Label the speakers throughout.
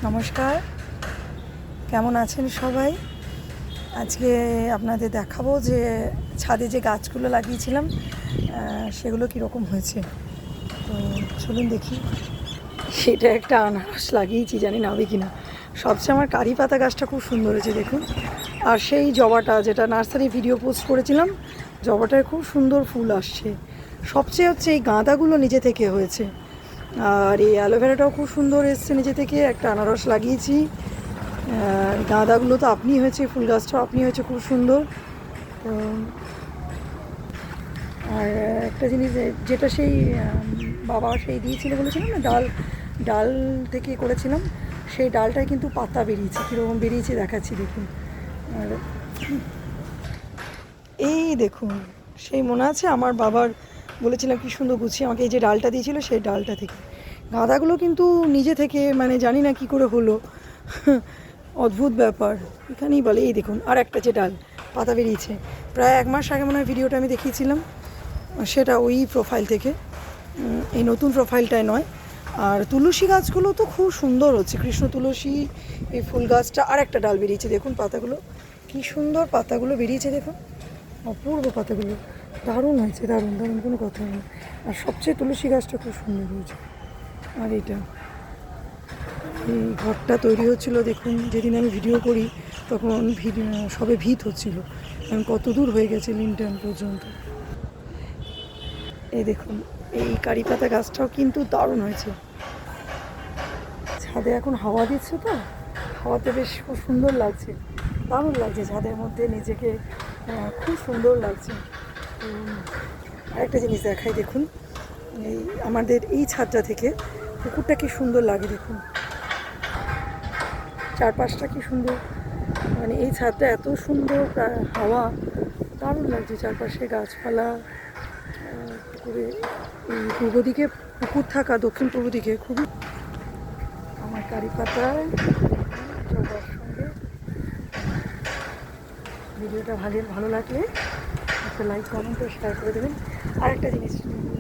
Speaker 1: নমস্কার, কেমন আছেন সবাই? আজকে আপনাদের দেখাবো যে ছাদে যে গাছগুলো লাগিয়েছিলাম সেগুলো কীরকম হয়েছে। তো চলুন দেখি। সেটা একটা আনারস লাগিয়েছি, জানি না হবে কি না। সবচেয়ে আমার কারি পাতা গাছটা খুব সুন্দর হয়েছে দেখুন। আর সেই জবাটা যেটা নার্সারি ভিডিও পোস্ট করেছিলাম, জবাটায় খুব সুন্দর ফুল আসছে। সবচেয়ে হচ্ছে এই গাঁদাগুলো নিজে থেকে হয়েছে। আর এই অ্যালোভেরাটাও খুব সুন্দর এসছে নিজে থেকে। একটা আনারস লাগিয়েছি। গাঁদাগুলো তো আপনি হয়েছে, ফুল গাছটাও আপনি হয়েছে খুব সুন্দর। তো আর একটা জিনিস যেটা সেই বাবা সেই দিয়েছিল বলেছিলাম না, ডাল থেকে করেছিলাম, সেই ডালটায় কিন্তু পাতা বেরিয়েছে। কীরকম বেরিয়েছে দেখাচ্ছি দেখুন। আর এই দেখুন, সেই মনে আছে আমার বাবার বলেছিলাম কি সুন্দর গুছিয়ে আমাকে এই যে ডালটা দিয়েছিল, সেই ডালটা থেকে গাঁদাগুলো কিন্তু নিজে থেকে, মানে জানি না কি করে হলো, অদ্ভুত ব্যাপার। এখানেই বলে এই দেখুন আর একটা যে ডাল পাতা বেরিয়েছে। প্রায় 1 মাস আগে মনে হয় ভিডিওটা আমি দেখিয়েছিলাম, সেটা ওই প্রোফাইল থেকে, এই নতুন প্রোফাইলটায় নয়। আর তুলসী গাছগুলো তো খুব সুন্দর হচ্ছে, কৃষ্ণ তুলসী। এই ফুল গাছটা আর একটা ডাল বেরিয়েছে দেখুন, পাতাগুলো কি সুন্দর পাতাগুলো বেরিয়েছে দেখুন, অপূর্ব পাতাগুলো, দারুণ হয়েছে, দারুণ দারুণ, কোনো কথা নেই। আর সবচেয়ে তুলসী গাছটা খুব সুন্দর হয়েছে। আর এইটা এই ঘরটা তৈরি হচ্ছিলো দেখুন, যেদিন আমি ভিডিও করি তখন সবে ভিত হচ্ছিলো। এখন কত দূর হয়ে গেছে লিন্টার্ন পর্যন্ত। এই দেখুন এই কারি পাতা গাছটাও কিন্তু দারুণ হয়েছে। ছাদে এখন হাওয়া দিচ্ছে তো, হাওয়াতে বেশ খুব সুন্দর লাগছে, দারুণ লাগছে ছাদের মধ্যে নিজেকে, খুব সুন্দর লাগছে। আরেকটা জিনিস দেখাই দেখুন, এই আমাদের এই ছাদটা থেকে পুকুরটা কি সুন্দর লাগে দেখুন, চারপাশটা কি সুন্দর, মানে এই ছাদটা এত সুন্দর, হাওয়া দারুণ লাগছে, চারপাশে গাছপালা। পুকুরে এই পূর্ব দিকে পুকুর থাকা, দক্ষিণ পূর্ব দিকে খুবই আমার কারি পাতায় সবার সঙ্গে। ভিডিওটা ভালো লাগলে একটা লাইক কমেন্ট ও শেয়ার করে দেবেন। আরেকটা জিনিস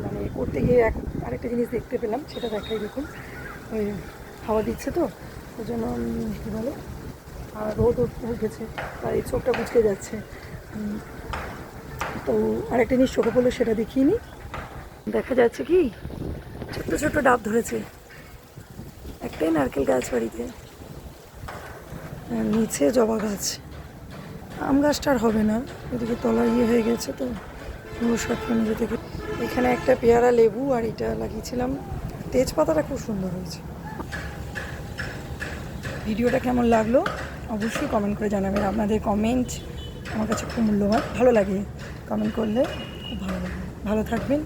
Speaker 1: মানে করতে গিয়ে আরেকটা জিনিস দেখতে পেলাম, সেটা দেখাই দেখুন। ওই হাওয়া দিচ্ছে তো, ওই জন্য কী বলে, আর রোদ উঠেছে, তাই চোখটা বুঝকে যাচ্ছে। তো আরেকটা জিনিস চোখে পড়লো, সেটা দেখিয়ে নিই। দেখা যাচ্ছে কি ছোট্ট ছোট্ট ডাব ধরেছে, একটাই নারকেল গাছ বাড়িতে, নিচে জবা গাছ। আম গাছটার হবে না, ওদিকে তলা হয়ে গেছে তো সবটা নিজে থেকে। এখানে একটা পেয়ারা লেবু আর এটা লাগিয়েছিলাম, তেজপাতাটা খুব সুন্দর হয়েছে। ভিডিওটা কেমন লাগলো অবশ্যই কমেন্ট করে জানাবেন। আপনাদের কমেন্ট আমার কাছে খুব মূল্যবান, ভালো লাগে, কমেন্ট করলে খুব ভালো লাগে। ভালো থাকবেন।